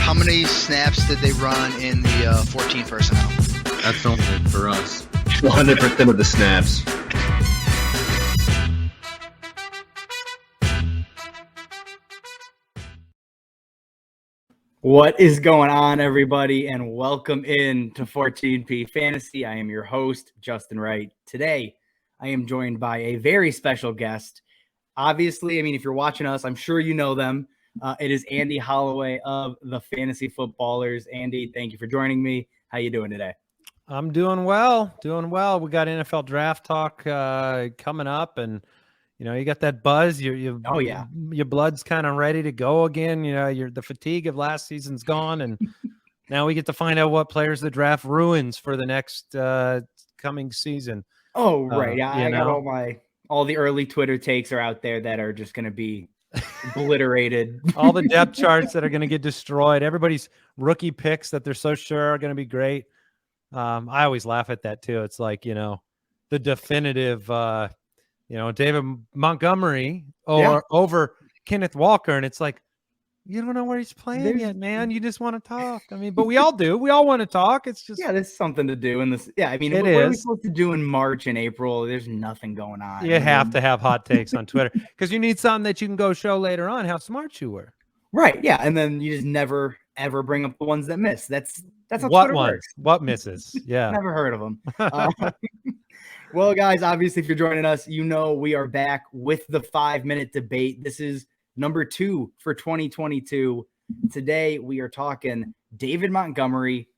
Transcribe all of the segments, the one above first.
How many snaps did they run in the 14 personnel? That's only for us. 100% of the snaps. What is going on, everybody, and welcome in to 14P Fantasy. I am your host, Justin Wright. Today, I am joined by a very special guest. Obviously, if you're watching us, I'm sure you know them. It is Andy Holloway of the Fantasy Footballers. Andy, thank you for joining me. How you doing today? I'm doing well. We got NFL draft talk coming up, and you got that buzz. Your blood's kind of ready to go again. The fatigue of last season's gone, and now we get to find out what players the draft ruins for the next coming season. Oh, right. I got all the early Twitter takes are out there that are just going to be obliterated. All the depth charts that are going to get destroyed. Everybody's rookie picks that they're so sure are going to be great. I always laugh at that too. It's like, the definitive, David Montgomery over Kenneth Walker. And it's like, you don't know where he's playing yet, man. You just want to talk. But we all do. We all want to talk. It's just, there's something to do in this. Yeah. What are we supposed to do in March and April? There's nothing going on. You have to have hot takes on Twitter because you need something that you can go show later on how smart you were. Right. Yeah. And then you just never, ever bring up the ones that miss. That's how what Twitter ones? Works. What misses? Yeah. Never heard of them. Well, guys, obviously, if you're joining us, we are back with the 5-minute debate. This is number 2 for 2022. Today, we are talking David Montgomery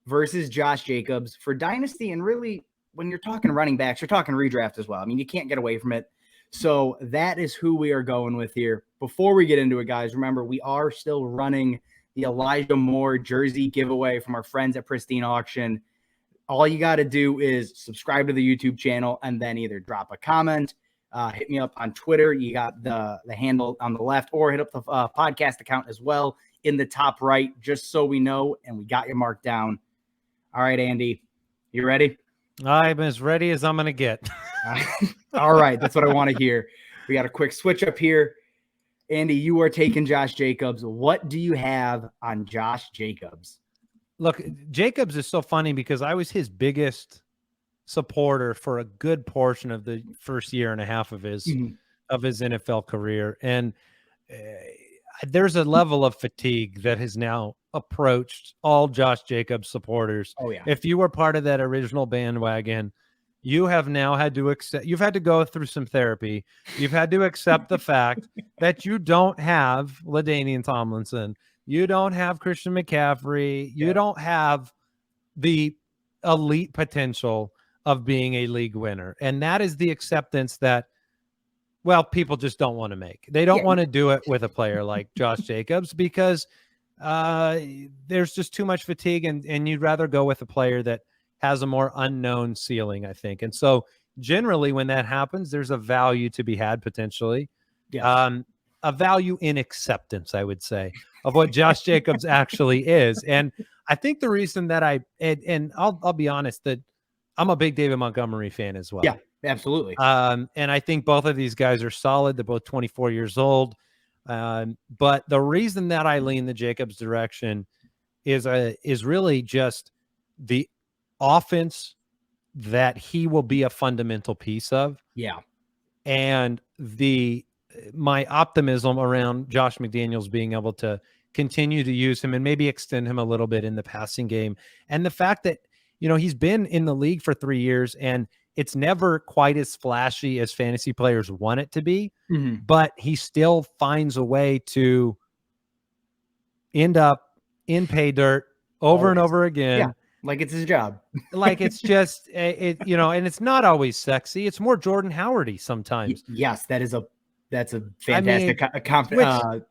versus Josh Jacobs for Dynasty. And really, when you're talking running backs, you're talking redraft as well. You can't get away from it. So that is who we are going with here. Before we get into it, guys, remember, we are still running the Elijah Moore jersey giveaway from our friends at Pristine Auction. All you got to do is subscribe to the YouTube channel and then either drop a comment, hit me up on Twitter. You got the handle on the left, or hit up the podcast account as well in the top right, just so we know and we got you marked down. All right, Andy, you ready? I'm as ready as I'm going to get. All right, that's what I want to hear. We got a quick switch up here. Andy, you are taking Josh Jacobs. What do you have on Josh Jacobs? Look, Jacobs is so funny because I was his biggest supporter for a good portion of the first year and a half of his NFL career. And there's a level of fatigue that has now approached all Josh Jacobs supporters. Oh, yeah. If you were part of that original bandwagon, you have now had to accept, you've had to go through some therapy. You've had to accept the fact that you don't have LaDainian Tomlinson. You don't have Christian McCaffrey. You don't have the elite potential of being a league winner. And that is the acceptance that, people just don't want to make. They don't want to do it with a player like Josh Jacobs because there's just too much fatigue, and you'd rather go with a player that has a more unknown ceiling, I think. And so generally when that happens, there's a value to be had potentially. Yeah. A value in acceptance, I would say, of what Josh Jacobs actually is. And I think the reason that I'll be honest that I'm a big David Montgomery fan as well. Yeah, absolutely. And I think both of these guys are solid. They're both 24 years old. But the reason that I lean the Jacobs direction is really just the offense that he will be a fundamental piece of. Yeah. And my optimism around Josh McDaniels being able to continue to use him and maybe extend him a little bit in the passing game. And the fact that, he's been in the league for 3 years and it's never quite as flashy as fantasy players want it to be, but he still finds a way to end up in pay dirt over and over again. Yeah. Like it's his job. Like it's just, and it's not always sexy. It's more Jordan Howardy sometimes. Yes, that's a fantastic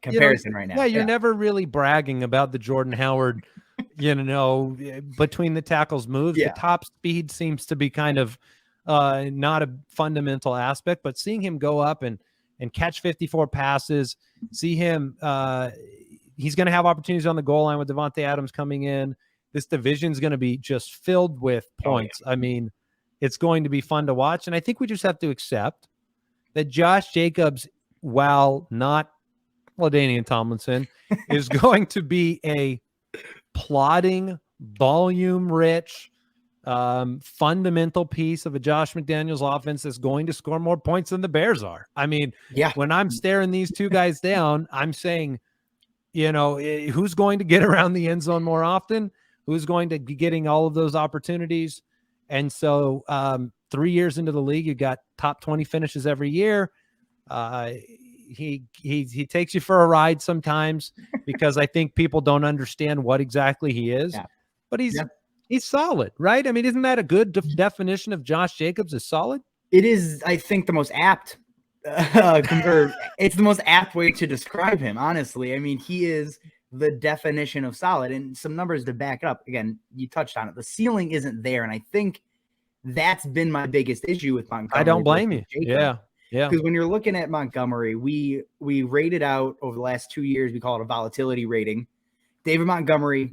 comparison right now. Yeah, you're never really bragging about the Jordan Howard, between the tackles moves. Yeah. The top speed seems to be kind of not a fundamental aspect, but seeing him go up and catch 54 passes, see him, he's going to have opportunities on the goal line with Devontae Adams coming in. This division is going to be just filled with points. Oh, yeah. It's going to be fun to watch. And I think we just have to accept that Josh Jacobs, while not LaDainian Tomlinson, is going to be a plodding, volume-rich, fundamental piece of a Josh McDaniels offense that's going to score more points than the Bears are. I mean, Yeah. when I'm staring these two guys down, I'm saying, who's going to get around the end zone more often? Who's going to be getting all of those opportunities? And so 3 years into the league, you got top 20 finishes every year. He takes you for a ride sometimes because I think people don't understand what exactly he is, but he's solid, right? I mean, isn't that a good definition of Josh Jacobs as solid? It is, I think, the most apt. It's the most apt way to describe him, honestly. I mean, he is the definition of solid, and some numbers to back it up. Again, you touched on it. The ceiling isn't there, and I think that's been my biggest issue with Montgomery. I don't blame you. Yeah. Because when you're looking at Montgomery, we rated out over the last 2 years, we call it a volatility rating. David Montgomery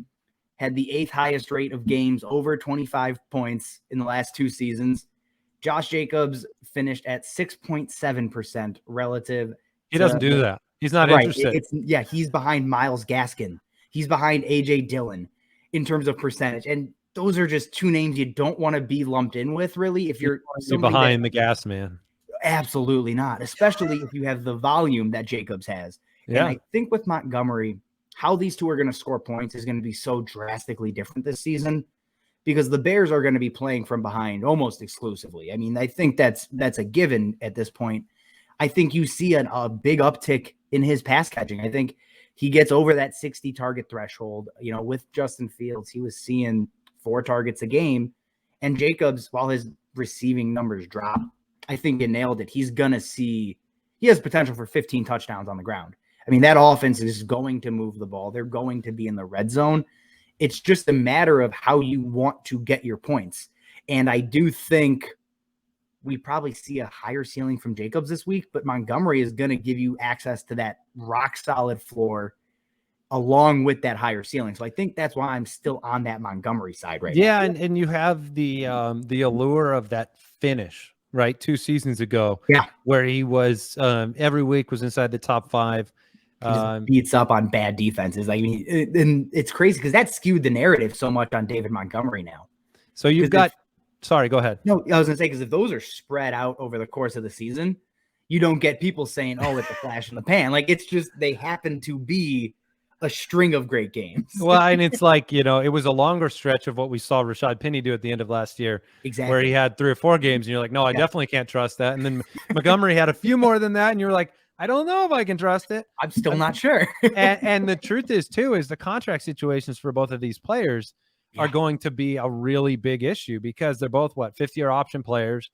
had the 8th highest rate of games over 25 points in the last 2 seasons. Josh Jacobs finished at 6.7% relative. He doesn't do that. He's not interested. He's behind Myles Gaskin. He's behind A.J. Dillon in terms of percentage. And those are just 2 names you don't want to be lumped in with, really. If you're behind the gas man. Absolutely not, especially if you have the volume that Jacobs has. Yeah. And I think with Montgomery, how these two are going to score points is going to be so drastically different this season because the Bears are going to be playing from behind almost exclusively. I mean, I think that's a given at this point. I think you see a big uptick in his pass catching. I think he gets over that 60 target threshold. With Justin Fields, he was seeing 4 targets a game. And Jacobs, while his receiving numbers drop, I think you nailed it. He has potential for 15 touchdowns on the ground. I mean, that offense is going to move the ball. They're going to be in the red zone. It's just a matter of how you want to get your points. And I do think we probably see a higher ceiling from Jacobs this week, but Montgomery is going to give you access to that rock solid floor along with that higher ceiling. So I think that's why I'm still on that Montgomery side right now. Yeah, and you have the allure of that finish, right? 2 seasons ago, where he was every week was inside the top 5. He just beats up on bad defenses. I mean, and it's crazy because that skewed the narrative so much on David Montgomery now. So you've got sorry, go ahead. No, I was gonna say, because if those are spread out over the course of the season, you don't get people saying, "Oh, it's a flash in the pan." Like, it's just they happen to be a string of great games. Well, and it's like, it was a longer stretch of what we saw Rashad Penny do at the end of last year, exactly, where he had 3 or 4 games, and you're like, "No, I definitely can't trust that." And then Montgomery had a few more than that, and you're like, "I don't know if I can trust it." I'm still not sure. and the truth is, too, is the contract situations for both of these players are going to be a really big issue because they're both 5th-year option players,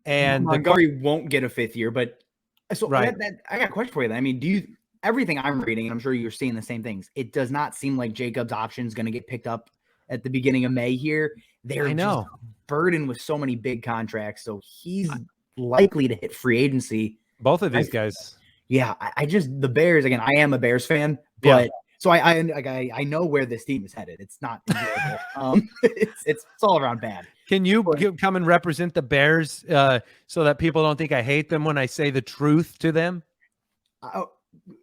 and Montgomery won't get a 5th year. But so I got a question for you. Then. I mean, everything I'm reading, and I'm sure you're seeing the same things, it does not seem like Jacobs' option is going to get picked up at the beginning of May here. They're just burdened with so many big contracts, so he's likely to hit free agency. Both of these guys. Yeah, I just the Bears again. I am a Bears fan, but so I know where this team is headed. It's not enjoyable. It's all around bad. Can you come and represent the Bears so that people don't think I hate them when I say the truth to them?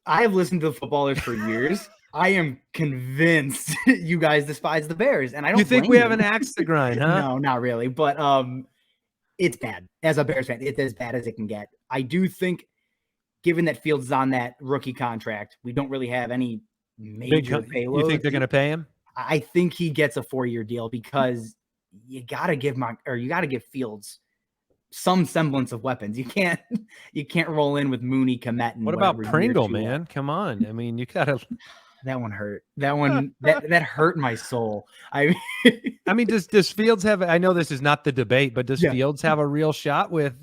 I have listened to the footballers for years. I am convinced you guys despise the Bears, and I don't. You think we have an axe to grind, huh? No, not really. But it's bad. As a Bears fan, it's as bad as it can get. I do think, given that Fields is on that rookie contract, we don't really have any major payload. You think they're going to pay him? I think he gets a 4-year deal because you got to give Fields some semblance of weapons. You can't roll in with Mooney, Kmet, and what about Pringle, man? Come on. I mean, you gotta. That one hurt. That one that hurt my soul. I mean, does Fields have? I know this is not the debate, but does Fields have a real shot with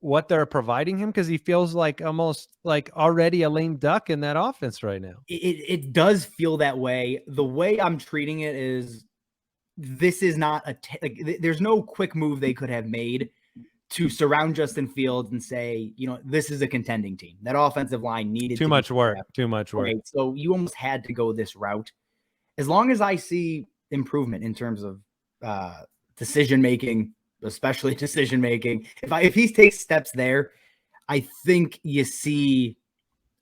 what they're providing him? Because he feels like almost like already a lame duck in that offense right now. It does feel that way. The way I'm treating it is, this is not there's no quick move they could have made to surround Justin Fields and say, this is a contending team. That offensive line needed too much work. Right? So you almost had to go this route. As long as I see improvement in terms of decision-making, especially decision-making, if he takes steps there, I think you see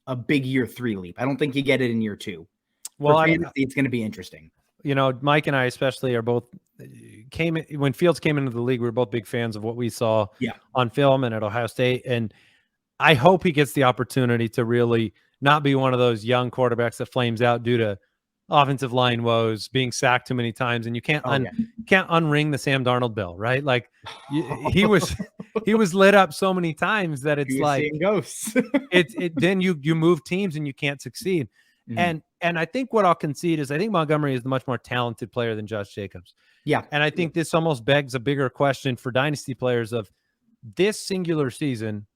a big year 3 leap. I don't think you get it in year 2. Well, for fantasy, it's going to be interesting. You know, Mike and I especially are both when Fields came into the league, we were both big fans of what we saw on film and at Ohio State. And I hope he gets the opportunity to really not be one of those young quarterbacks that flames out due to offensive line woes, being sacked too many times, and you can't can't unring the Sam Darnold bell, right? Like he was lit up so many times that it's like seeing ghosts. Then you move teams and you can't succeed. Mm-hmm. And I think what I'll concede is I think Montgomery is the much more talented player than Josh Jacobs. Yeah. And I think this almost begs a bigger question for dynasty players of this singular season,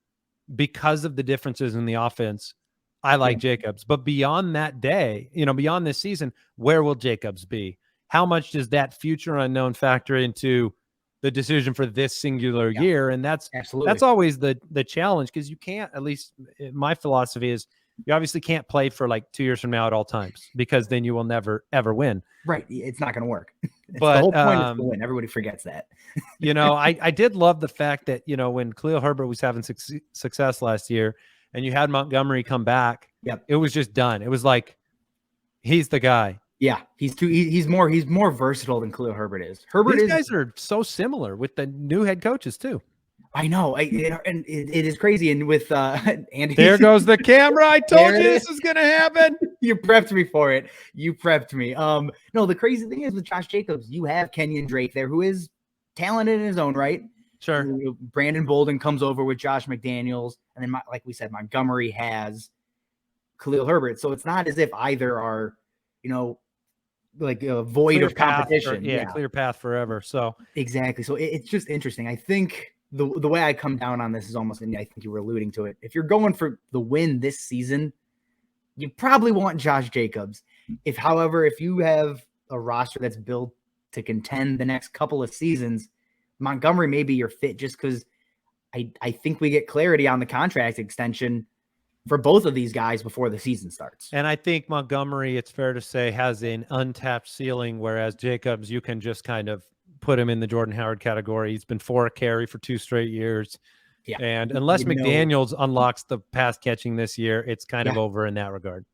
because of the differences in the offense. I like Jacobs, but beyond that day, beyond this season, where will Jacobs be? How much does that future unknown factor into the decision for this singular year? And that's always the challenge, because you can't, at least my philosophy is, you obviously can't play for like 2 years from now at all times, because then you will never, ever win. Right. It's not going to work. But the whole point is to win. Everybody forgets that. I did love the fact that, when Khalil Herbert was having success last year and you had Montgomery come back, it was just done. It was like, he's the guy. Yeah. He's more versatile than Khalil Herbert is. These guys are so similar with the new head coaches too. I know, and it is crazy. And with Andy, there goes the camera. I told you this was going to happen. You prepped me for it. You prepped me. No, the crazy thing is with Josh Jacobs, you have Kenyon Drake there, who is talented in his own right. Sure. Brandon Bolden comes over with Josh McDaniels, and then like we said, Montgomery has Khalil Herbert. So it's not as if either are, like a void clear of competition. Clear path forever. So exactly. So it's just interesting. I think. The way I come down on this is almost, and I think you were alluding to it. If you're going for the win this season, you probably want Josh Jacobs. However, if you have a roster that's built to contend the next couple of seasons, Montgomery may be your fit, just because I think we get clarity on the contract extension for both of these guys before the season starts. And I think Montgomery, it's fair to say, has an untapped ceiling, whereas Jacobs, you can just kind of put him in the Jordan Howard category. He's been 4 a carry for 2 straight years. Yeah. And unless McDaniels unlocks the pass catching this year, it's kind of over in that regard.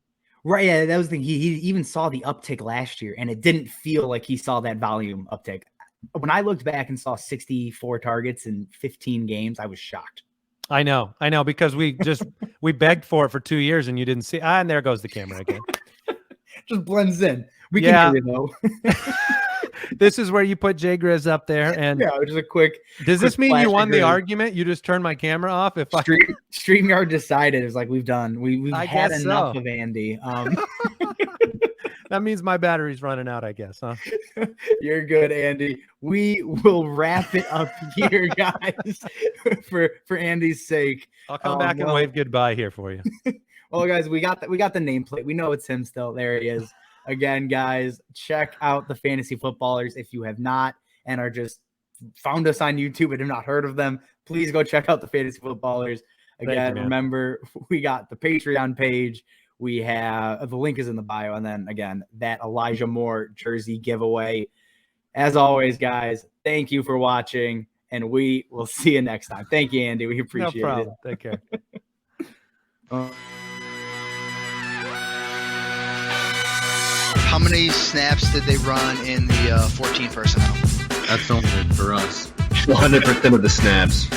Right. Yeah. That was the thing. He even saw the uptick last year, and it didn't feel like he saw that volume uptick. When I looked back and saw 64 targets in 15 games, I was shocked. I know, because we begged for it for 2 years and you didn't see. And there goes the camera again. Just blends in. We can hear you though. This is where you put Jay Grizz up there, and just a quick. Does this mean you won the argument? You just turned my camera off. If StreamYard decided, it's like we've had enough of Andy. That means my battery's running out, I guess, huh? You're good, Andy. We will wrap it up here, guys, for Andy's sake. I'll come back and wave goodbye here for you. Well, guys, we got the nameplate. We know it's him still. There he is. Again, guys, check out the Fantasy Footballers if you have not and are just found us on YouTube and have not heard of them. Please go check out the Fantasy Footballers. Again, remember, we got the Patreon page. We have the link is in the bio. And then again, that Elijah Moore jersey giveaway. As always, guys, thank you for watching, and we will see you next time. Thank you, Andy. We appreciate it. Take care. How many snaps did they run in the 14 personnel? That's only for us. 100% of the snaps.